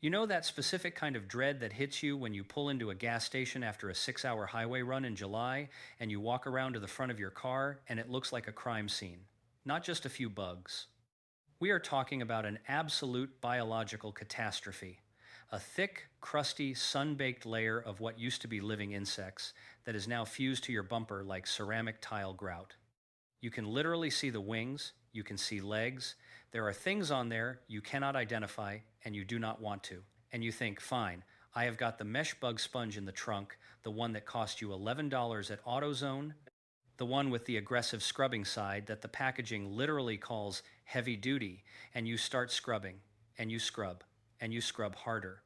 You know that specific kind of dread that hits you when you pull into a gas station after a 6 hour highway run in July and you walk around to the front of your car and it looks like a crime scene, not just a few bugs. We are talking about an absolute biological catastrophe, a thick, crusty, sun-baked layer of what used to be living insects that is now fused to your bumper like ceramic tile grout. You can literally see the wings, you can see legs. There are things on there you cannot identify and you do not want to. And you think, fine, I have got the mesh bug sponge in the trunk, the one that cost you $11 at AutoZone, the one with the aggressive scrubbing side that the packaging literally calls heavy duty, and you start scrubbing, and you scrub harder.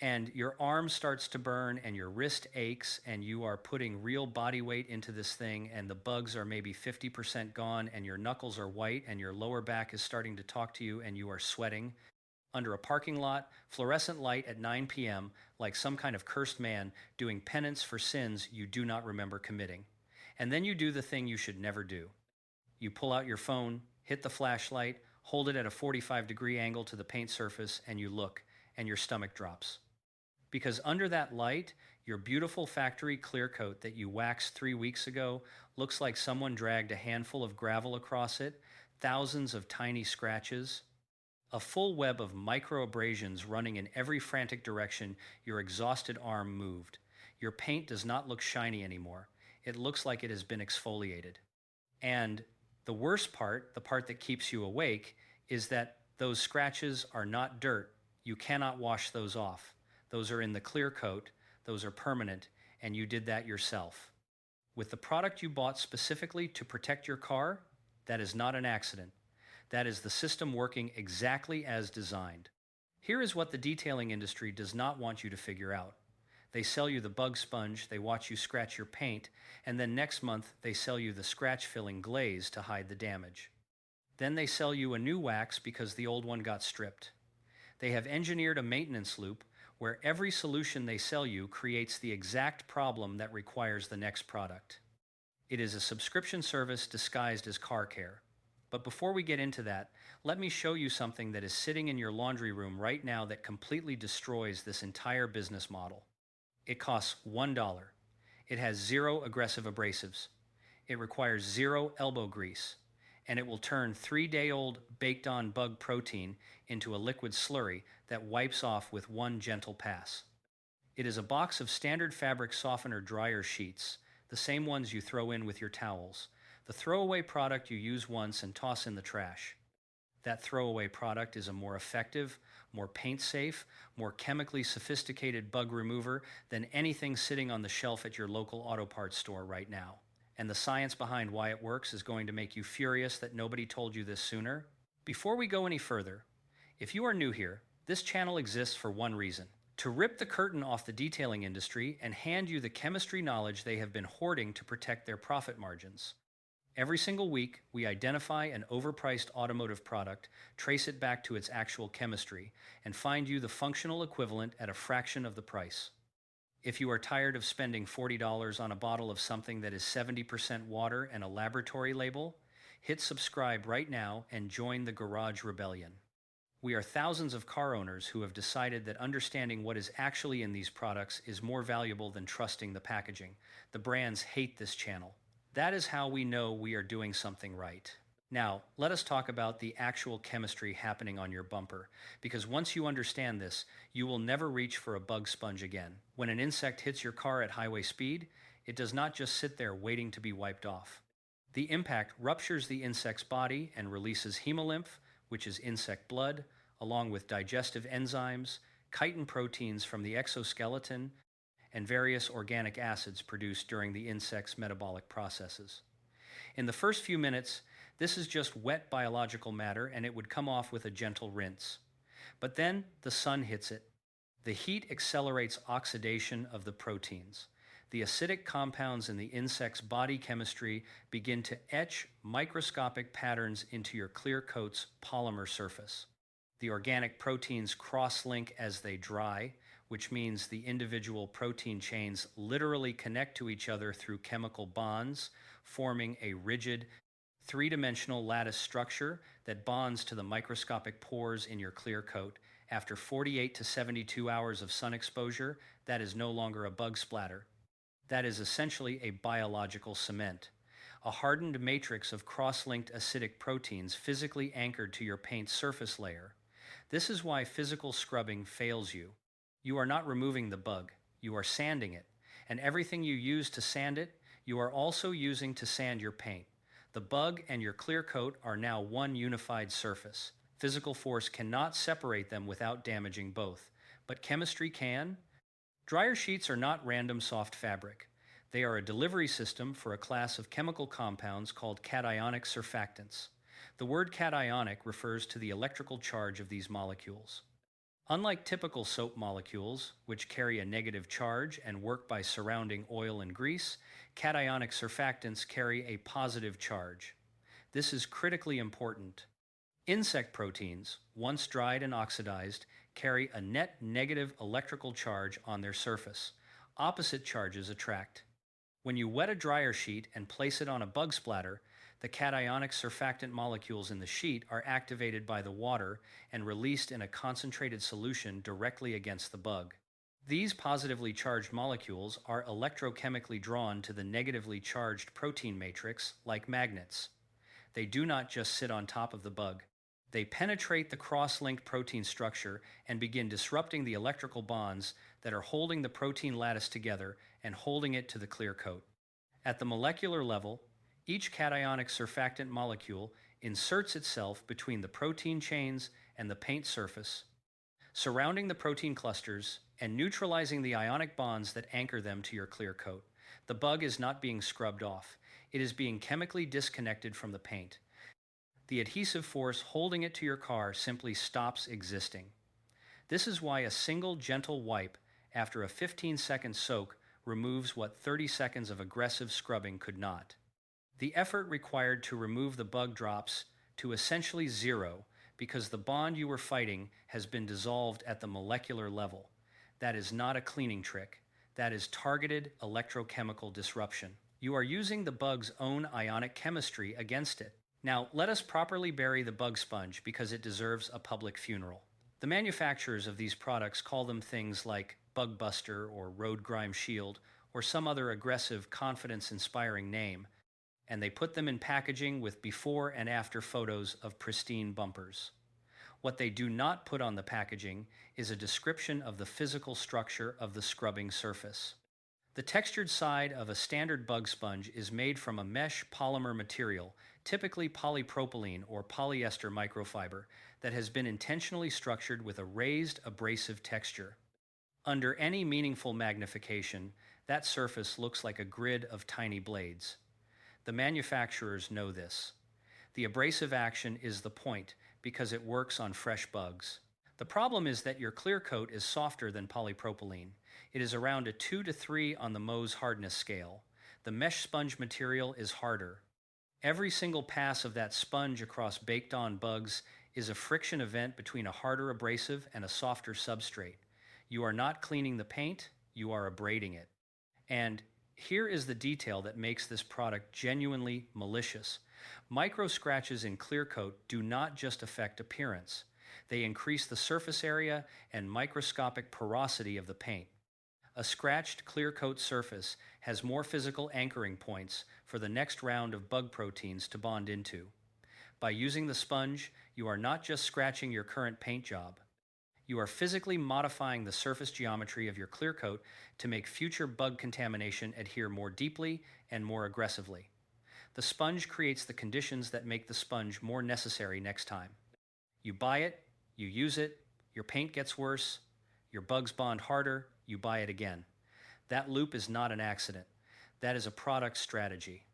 And your arm starts to burn and your wrist aches and you are putting real body weight into this thing and the bugs are maybe 50% gone and your knuckles are white and your lower back is starting to talk to you and you are sweating under a parking lot, fluorescent light at 9 p.m., like some kind of cursed man doing penance for sins you do not remember committing. And then you do the thing you should never do. You pull out your phone, hit the flashlight, hold it at a 45-degree angle to the paint surface, and you look, and your stomach drops. Because under that light, your beautiful factory clear coat that you waxed 3 weeks ago looks like someone dragged a handful of gravel across it, thousands of tiny scratches, a full web of microabrasions running in every frantic direction your exhausted arm moved. Your paint does not look shiny anymore. It looks like it has been exfoliated. And the worst part, the part that keeps you awake, is that those scratches are not dirt. You cannot wash those off. Those are in the clear coat, those are permanent, and you did that yourself. With the product you bought specifically to protect your car, that is not an accident. That is the system working exactly as designed. Here is what the detailing industry does not want you to figure out. They sell you the bug sponge, they watch you scratch your paint, and then next month they sell you the scratch-filling glaze to hide the damage. Then they sell you a new wax because the old one got stripped. They have engineered a maintenance loop where every solution they sell you creates the exact problem that requires the next product. It is a subscription service disguised as car care. But before we get into that, let me show you something that is sitting in your laundry room right now that completely destroys this entire business model. It costs $1. It has 0 aggressive abrasives. It requires 0 elbow grease. And it will turn 3-day-old baked-on bug protein into a liquid slurry that wipes off with one gentle pass. It is a box of standard fabric softener dryer sheets, the same ones you throw in with your towels, the throwaway product you use once and toss in the trash. That throwaway product is a more effective, more paint-safe, more chemically sophisticated bug remover than anything sitting on the shelf at your local auto parts store right now. And the science behind why it works is going to make you furious that nobody told you this sooner. Before we go any further, if you are new here, this channel exists for one reason: to rip the curtain off the detailing industry and hand you the chemistry knowledge they have been hoarding to protect their profit margins. Every single week, we identify an overpriced automotive product, trace it back to its actual chemistry, and find you the functional equivalent at a fraction of the price. If you are tired of spending $40 on a bottle of something that is 70% water and a laboratory label, hit subscribe right now and join the Garage Rebellion. We are thousands of car owners who have decided that understanding what is actually in these products is more valuable than trusting the packaging. The brands hate this channel. That is how we know we are doing something right. Now, let us talk about the actual chemistry happening on your bumper, because once you understand this, you will never reach for a bug sponge again. When an insect hits your car at highway speed, it does not just sit there waiting to be wiped off. The impact ruptures the insect's body and releases hemolymph, which is insect blood, along with digestive enzymes, chitin proteins from the exoskeleton, and various organic acids produced during the insect's metabolic processes. In the first few minutes, this is just wet biological matter and it would come off with a gentle rinse. But then the sun hits it. The heat accelerates oxidation of the proteins. The acidic compounds in the insect's body chemistry begin to etch microscopic patterns into your clear coat's polymer surface. The organic proteins cross-link as they dry, which means the individual protein chains literally connect to each other through chemical bonds, forming a rigid, three-dimensional lattice structure that bonds to the microscopic pores in your clear coat After 48 to 72 hours of sun exposure, that is no longer a bug splatter. That is essentially a biological cement, a hardened matrix of cross-linked acidic proteins physically anchored to your paint's surface layer. This is why physical scrubbing fails you. You are not removing the bug, you are sanding it. And everything you use to sand it, you are also using to sand your paint. The bug and your clear coat are now one unified surface. Physical force cannot separate them without damaging both. But chemistry can. Dryer sheets are not random soft fabric. They are a delivery system for a class of chemical compounds called cationic surfactants. The word cationic refers to the electrical charge of these molecules. Unlike typical soap molecules, which carry a negative charge and work by surrounding oil and grease, cationic surfactants carry a positive charge. This is critically important. Insect proteins, once dried and oxidized, carry a net negative electrical charge on their surface. Opposite charges attract. When you wet a dryer sheet and place it on a bug splatter, the cationic surfactant molecules in the sheet are activated by the water and released in a concentrated solution directly against the bug. These positively charged molecules are electrochemically drawn to the negatively charged protein matrix like magnets. They do not just sit on top of the bug. They penetrate the cross-linked protein structure and begin disrupting the electrical bonds that are holding the protein lattice together and holding it to the clear coat. At the molecular level, each cationic surfactant molecule inserts itself between the protein chains and the paint surface, surrounding the protein clusters and neutralizing the ionic bonds that anchor them to your clear coat. The bug is not being scrubbed off. It is being chemically disconnected from the paint. The adhesive force holding it to your car simply stops existing. This is why a single gentle wipe after a 15-second soak removes what 30 seconds of aggressive scrubbing could not. The effort required to remove the bug drops to essentially zero because the bond you were fighting has been dissolved at the molecular level. That is not a cleaning trick. That is targeted electrochemical disruption. You are using the bug's own ionic chemistry against it. Now, let us properly bury the bug sponge because it deserves a public funeral. The manufacturers of these products call them things like Bug Buster or Road Grime Shield or some other aggressive, confidence-inspiring name, and they put them in packaging with before and after photos of pristine bumpers. What they do not put on the packaging is a description of the physical structure of the scrubbing surface. The textured side of a standard bug sponge is made from a mesh polymer material, typically polypropylene or polyester microfiber, that has been intentionally structured with a raised abrasive texture. Under any meaningful magnification, that surface looks like a grid of tiny blades. The manufacturers know this. The abrasive action is the point because it works on fresh bugs. The problem is that your clear coat is softer than polypropylene. It is around a 2 to 3 on the Mohs hardness scale. The mesh sponge material is harder. Every single pass of that sponge across baked-on bugs is a friction event between a harder abrasive and a softer substrate. You are not cleaning the paint, you are abrading it. And here is the detail that makes this product genuinely malicious. Micro scratches in clear coat do not just affect appearance. They increase the surface area and microscopic porosity of the paint. A scratched clear coat surface has more physical anchoring points for the next round of bug proteins to bond into. By using the sponge, you are not just scratching your current paint job. You are physically modifying the surface geometry of your clear coat to make future bug contamination adhere more deeply and more aggressively. The sponge creates the conditions that make the sponge more necessary next time. You buy it, you use it, your paint gets worse, your bugs bond harder, you buy it again. That loop is not an accident. That is a product strategy.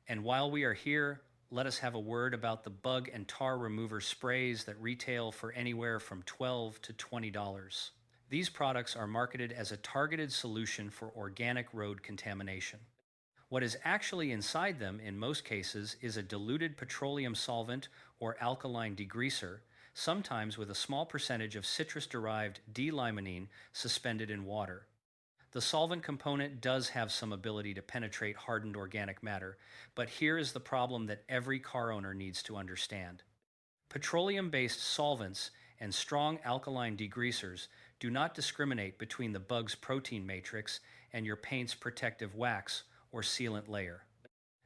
And while we are here, let us have a word about the bug and tar remover sprays that retail for anywhere from $12 to $20. These products are marketed as a targeted solution for organic road contamination. What is actually inside them in most cases is a diluted petroleum solvent or alkaline degreaser, sometimes with a small percentage of citrus-derived D-limonene suspended in water. The solvent component does have some ability to penetrate hardened organic matter, but here is the problem that every car owner needs to understand. Petroleum-based solvents and strong alkaline degreasers do not discriminate between the bug's protein matrix and your paint's protective wax or sealant layer.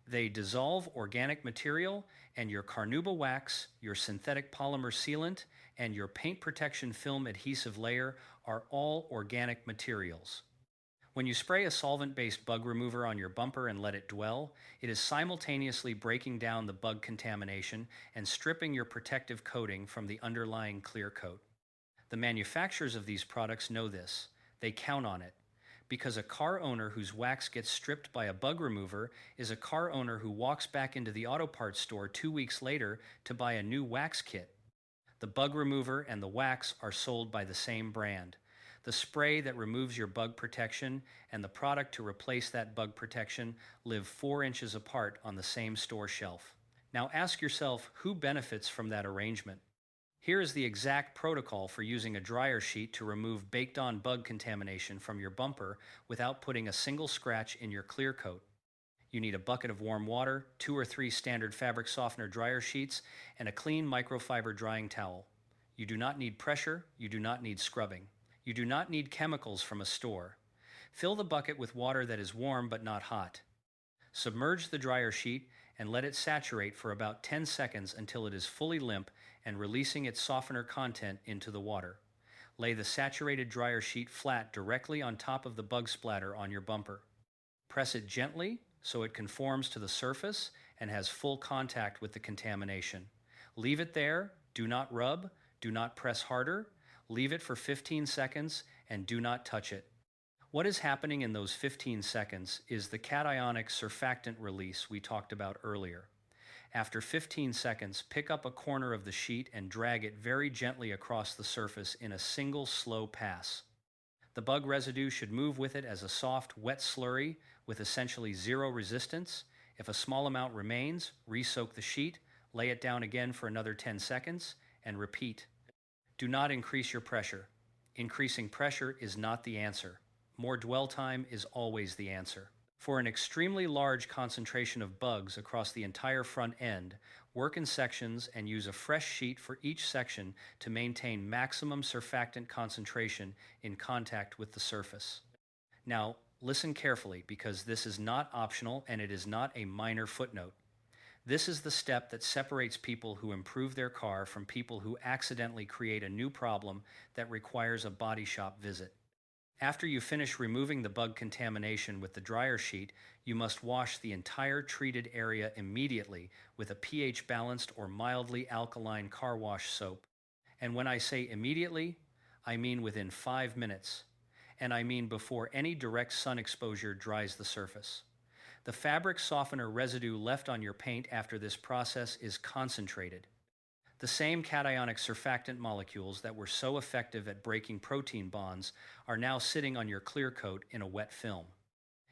They dissolve organic material, and your carnauba wax, your synthetic polymer sealant, and your paint protection film adhesive layer are all organic materials. When you spray a solvent-based bug remover on your bumper and let it dwell, it is simultaneously breaking down the bug contamination and stripping your protective coating from the underlying clear coat. The manufacturers of these products know this. They count on it. Because a car owner whose wax gets stripped by a bug remover is a car owner who walks back into the auto parts store 2 weeks later to buy a new wax kit. The bug remover and the wax are sold by the same brand. The spray that removes your bug protection and the product to replace that bug protection live 4 inches apart on the same store shelf. Now ask yourself, who benefits from that arrangement? Here is the exact protocol for using a dryer sheet to remove baked-on bug contamination from your bumper without putting a single scratch in your clear coat. You need a bucket of warm water, 2 or 3 standard fabric softener dryer sheets, and a clean microfiber drying towel. You do not need pressure, you do not need scrubbing. You do not need chemicals from a store. Fill the bucket with water that is warm but not hot. Submerge the dryer sheet and let it saturate for about 10 seconds until it is fully limp and releasing its softener content into the water. Lay the saturated dryer sheet flat directly on top of the bug splatter on your bumper. Press it gently so it conforms to the surface and has full contact with the contamination. Leave it there, do not rub, do not press harder, leave it for 15 seconds and do not touch it. What is happening in those 15 seconds is the cationic surfactant release we talked about earlier. After 15 seconds, pick up a corner of the sheet and drag it very gently across the surface in a single slow pass. The bug residue should move with it as a soft, wet slurry with essentially zero resistance. If a small amount remains, re-soak the sheet, lay it down again for another 10 seconds, and repeat. Do not increase your pressure. Increasing pressure is not the answer. More dwell time is always the answer. For an extremely large concentration of bugs across the entire front end, work in sections and use a fresh sheet for each section to maintain maximum surfactant concentration in contact with the surface. Now, listen carefully because this is not optional and it is not a minor footnote. This is the step that separates people who improve their car from people who accidentally create a new problem that requires a body shop visit. After you finish removing the bug contamination with the dryer sheet, you must wash the entire treated area immediately with a pH-balanced or mildly alkaline car wash soap. And when I say immediately, I mean within 5 minutes. And I mean before any direct sun exposure dries the surface. The fabric softener residue left on your paint after this process is concentrated. The same cationic surfactant molecules that were so effective at breaking protein bonds are now sitting on your clear coat in a wet film.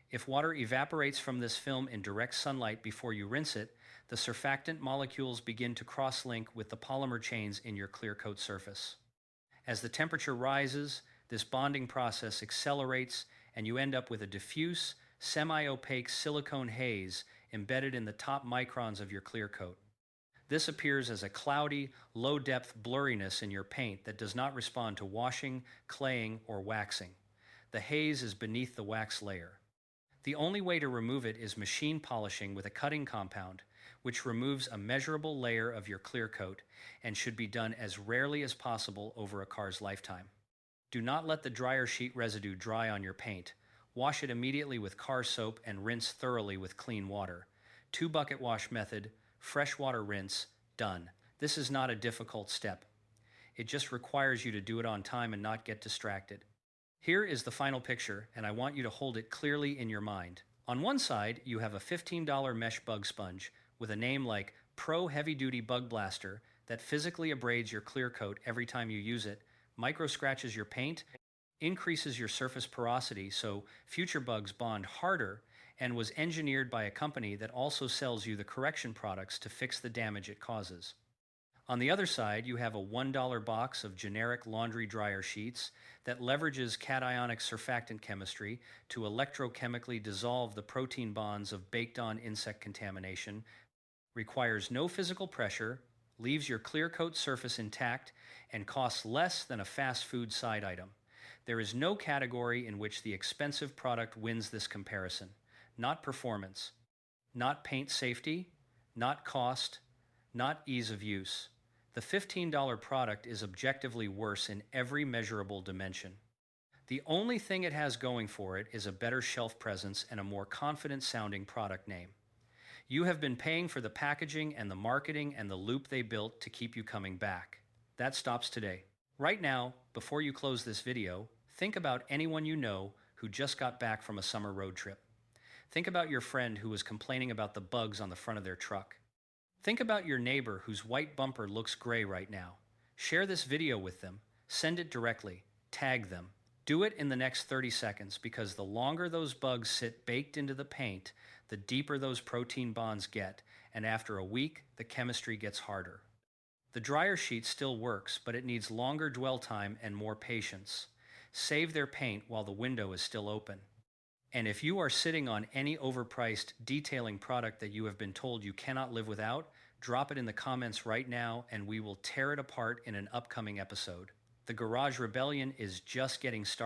If water evaporates from this film in direct sunlight before you rinse it, the surfactant molecules begin to cross-link with the polymer chains in your clear coat surface. As the temperature rises, this bonding process accelerates and you end up with a diffuse, semi-opaque silicone haze embedded in the top microns of your clear coat. This appears as a cloudy, low-depth blurriness in your paint that does not respond to washing, claying, or waxing. The haze is beneath the wax layer. The only way to remove it is machine polishing with a cutting compound, which removes a measurable layer of your clear coat and should be done as rarely as possible over a car's lifetime. Do not let the dryer sheet residue dry on your paint. Wash it immediately with car soap and rinse thoroughly with clean water. 2-bucket wash method, fresh water rinse, done. This is not a difficult step. It just requires you to do it on time and not get distracted. Here is the final picture, and I want you to hold it clearly in your mind. On one side, you have a $15 mesh bug sponge with a name like Pro Heavy Duty Bug Blaster that physically abrades your clear coat every time you use it, micro scratches your paint, increases your surface porosity so future bugs bond harder, and was engineered by a company that also sells you the correction products to fix the damage it causes. On the other side, you have a $1 box of generic laundry dryer sheets that leverages cationic surfactant chemistry to electrochemically dissolve the protein bonds of baked-on insect contamination, requires no physical pressure, leaves your clear coat surface intact, and costs less than a fast food side item. There is no category in which the expensive product wins this comparison. Not performance, not paint safety, not cost, not ease of use. The $15 product is objectively worse in every measurable dimension. The only thing it has going for it is a better shelf presence and a more confident sounding product name. You have been paying for the packaging and the marketing and the loop they built to keep you coming back. That stops today. Right now, before you close this video, think about anyone you know who just got back from a summer road trip. Think about your friend who was complaining about the bugs on the front of their truck. Think about your neighbor whose white bumper looks gray right now. Share this video with them. Send it directly. Tag them. Do it in the next 30 seconds because the longer those bugs sit baked into the paint, the deeper those protein bonds get, and after a week, the chemistry gets harder. The dryer sheet still works, but it needs longer dwell time and more patience. Save their paint while the window is still open. And if you are sitting on any overpriced detailing product that you have been told you cannot live without, drop it in the comments right now and we will tear it apart in an upcoming episode. The Garage Rebellion is just getting started.